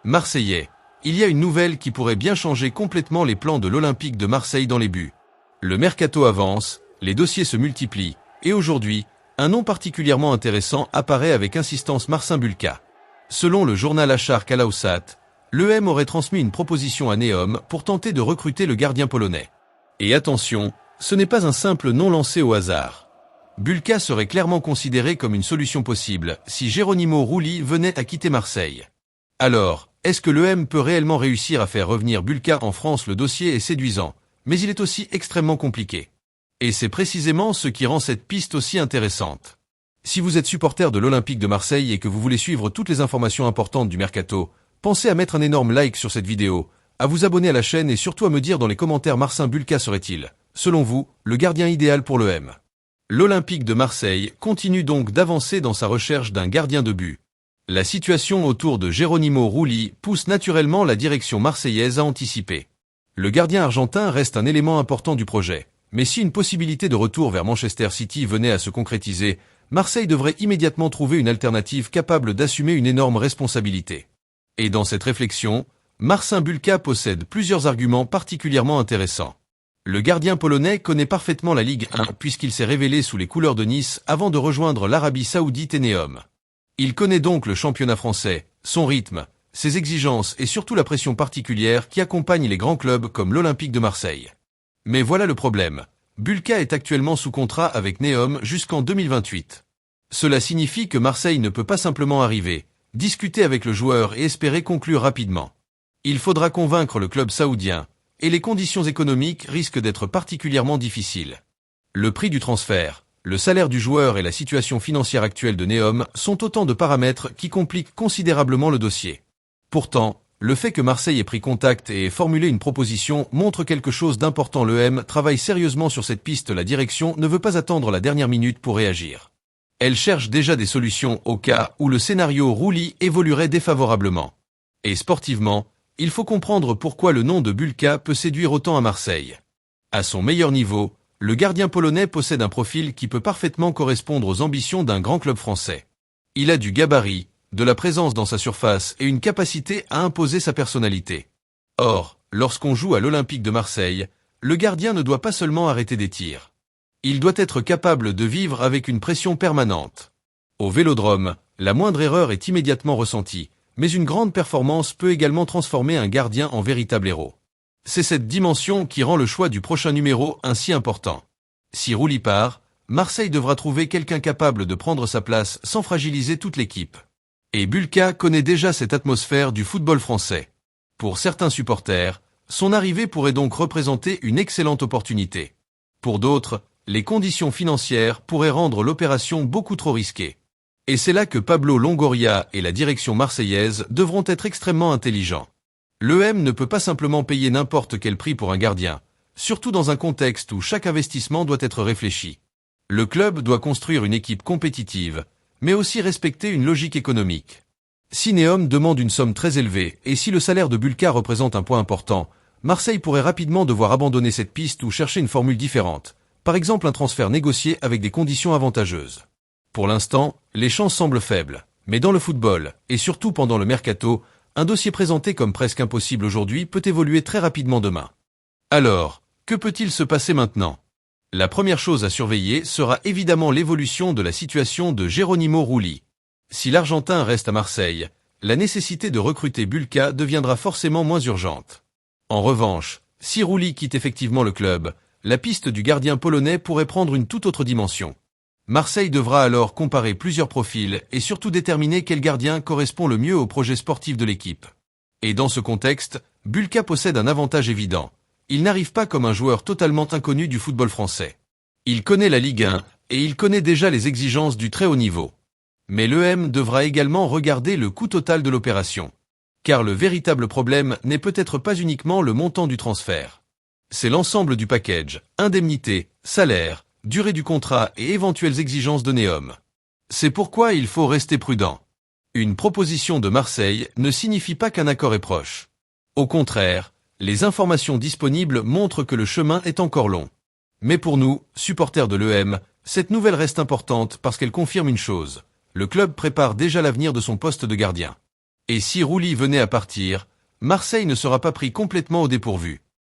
Marseillais, il y a une nouvelle qui pourrait bien changer complètement les plans de l'Olympique de Marseille dans les buts. Le mercato avance, les dossiers se multiplient, et aujourd'hui, un nom particulièrement intéressant apparaît avec insistance: Marcin Bulka. Selon le journal Achark Alaousat, l'EM aurait transmis une proposition à Neom pour tenter de recruter le gardien polonais. Et attention, ce n'est pas un simple nom lancé au hasard. Bulka serait clairement considéré comme une solution possible si Geronimo Rulli venait à quitter Marseille. Alors, est-ce que l'EM peut réellement réussir à faire revenir Bulka en France? Le dossier est séduisant, mais il est aussi extrêmement compliqué. Et c'est précisément ce qui rend cette piste aussi intéressante. Si vous êtes supporter de l'Olympique de Marseille et que vous voulez suivre toutes les informations importantes du mercato, pensez à mettre un énorme like sur cette vidéo, à vous abonner à la chaîne et surtout à me dire dans les commentaires: Marcin Bulka serait-il, selon vous, le gardien idéal pour l'EM? L'Olympique de Marseille continue donc d'avancer dans sa recherche d'un gardien de but. La situation autour de Geronimo Rulli pousse naturellement la direction marseillaise à anticiper. Le gardien argentin reste un élément important du projet, mais si une possibilité de retour vers Manchester City venait à se concrétiser, Marseille devrait immédiatement trouver une alternative capable d'assumer une énorme responsabilité. Et dans cette réflexion, Marcin Bulka possède plusieurs arguments particulièrement intéressants. Le gardien polonais connaît parfaitement la Ligue 1 puisqu'il s'est révélé sous les couleurs de Nice avant de rejoindre l'Arabie Saoudite et Neom. Il connaît donc le championnat français, son rythme, ses exigences et surtout la pression particulière qui accompagne les grands clubs comme l'Olympique de Marseille. Mais voilà le problème. Bulka est actuellement sous contrat avec Neom jusqu'en 2028. Cela signifie que Marseille ne peut pas simplement arriver, discuter avec le joueur et espérer conclure rapidement. Il faudra convaincre le club saoudien, et les conditions économiques risquent d'être particulièrement difficiles. Le prix du transfert, le salaire du joueur et la situation financière actuelle de Neom sont autant de paramètres qui compliquent considérablement le dossier. Pourtant, le fait que Marseille ait pris contact et ait formulé une proposition montre quelque chose d'important. L'EM travaille sérieusement sur cette piste. La direction ne veut pas attendre la dernière minute pour réagir. Elle cherche déjà des solutions au cas où le scénario Rulli évoluerait défavorablement. Et sportivement, il faut comprendre pourquoi le nom de Bulka peut séduire autant à Marseille. À son meilleur niveau, le gardien polonais possède un profil qui peut parfaitement correspondre aux ambitions d'un grand club français. Il a du gabarit, de la présence dans sa surface et une capacité à imposer sa personnalité. Or, lorsqu'on joue à l'Olympique de Marseille, le gardien ne doit pas seulement arrêter des tirs. Il doit être capable de vivre avec une pression permanente. Au Vélodrome, la moindre erreur est immédiatement ressentie, mais une grande performance peut également transformer un gardien en véritable héros. C'est cette dimension qui rend le choix du prochain numéro ainsi important. Si Rulli part, Marseille devra trouver quelqu'un capable de prendre sa place sans fragiliser toute l'équipe. Et Bulka connaît déjà cette atmosphère du football français. Pour certains supporters, son arrivée pourrait donc représenter une excellente opportunité. Pour d'autres, les conditions financières pourraient rendre l'opération beaucoup trop risquée. Et c'est là que Pablo Longoria et la direction marseillaise devront être extrêmement intelligents. L'EM ne peut pas simplement payer n'importe quel prix pour un gardien, surtout dans un contexte où chaque investissement doit être réfléchi. Le club doit construire une équipe compétitive, mais aussi respecter une logique économique. Si Neom demande une somme très élevée et si le salaire de Bulka représente un point important, Marseille pourrait rapidement devoir abandonner cette piste ou chercher une formule différente, par exemple un transfert négocié avec des conditions avantageuses. Pour l'instant, les chances semblent faibles, mais dans le football, et surtout pendant le mercato, un dossier présenté comme presque impossible aujourd'hui peut évoluer très rapidement demain. Alors, que peut-il se passer maintenant ? La première chose à surveiller sera évidemment l'évolution de la situation de Geronimo Rulli. Si l'Argentin reste à Marseille, la nécessité de recruter Bulka deviendra forcément moins urgente. En revanche, si Rulli quitte effectivement le club, la piste du gardien polonais pourrait prendre une toute autre dimension. Marseille devra alors comparer plusieurs profils et surtout déterminer quel gardien correspond le mieux au projet sportif de l'équipe. Et dans ce contexte, Bulka possède un avantage évident. Il n'arrive pas comme un joueur totalement inconnu du football français. Il connaît la Ligue 1 et il connaît déjà les exigences du très haut niveau. Mais l'EM devra également regarder le coût total de l'opération. Car le véritable problème n'est peut-être pas uniquement le montant du transfert. C'est l'ensemble du package, indemnités, salaire, durée du contrat et éventuelles exigences de Neom. C'est pourquoi il faut rester prudent. Une proposition de Marseille ne signifie pas qu'un accord est proche. Au contraire, les informations disponibles montrent que le chemin est encore long. Mais pour nous, supporters de l'EM, cette nouvelle reste importante parce qu'elle confirme une chose. Le club prépare déjà l'avenir de son poste de gardien. Et si Rouli venait à partir, Marseille ne sera pas pris complètement au dépourvu.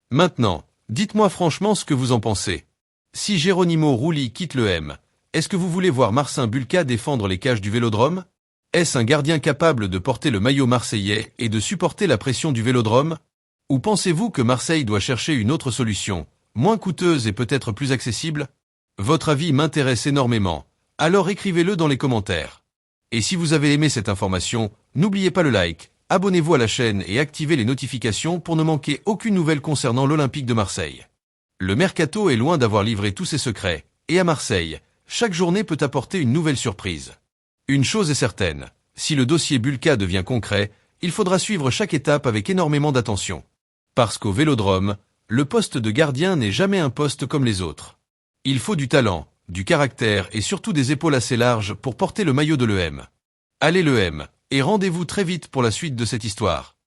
Maintenant, dites-moi franchement ce que vous en pensez. Si Geronimo Rouli quitte le M, est-ce que vous voulez voir Marcin Bulka défendre les cages du Vélodrome? Est-ce un gardien capable de porter le maillot marseillais et de supporter la pression du Vélodrome? Ou pensez-vous que Marseille doit chercher une autre solution, moins coûteuse et peut-être plus accessible? Votre avis m'intéresse énormément, alors écrivez-le dans les commentaires. Et si vous avez aimé cette information, n'oubliez pas le like, abonnez-vous à la chaîne et activez les notifications pour ne manquer aucune nouvelle concernant l'Olympique de Marseille. Le mercato est loin d'avoir livré tous ses secrets, et à Marseille, chaque journée peut apporter une nouvelle surprise. Une chose est certaine, si le dossier Bulka devient concret, il faudra suivre chaque étape avec énormément d'attention. Parce qu'au Vélodrome, le poste de gardien n'est jamais un poste comme les autres. Il faut du talent, du caractère et surtout des épaules assez larges pour porter le maillot de l'EM. Allez l'EM, et rendez-vous très vite pour la suite de cette histoire.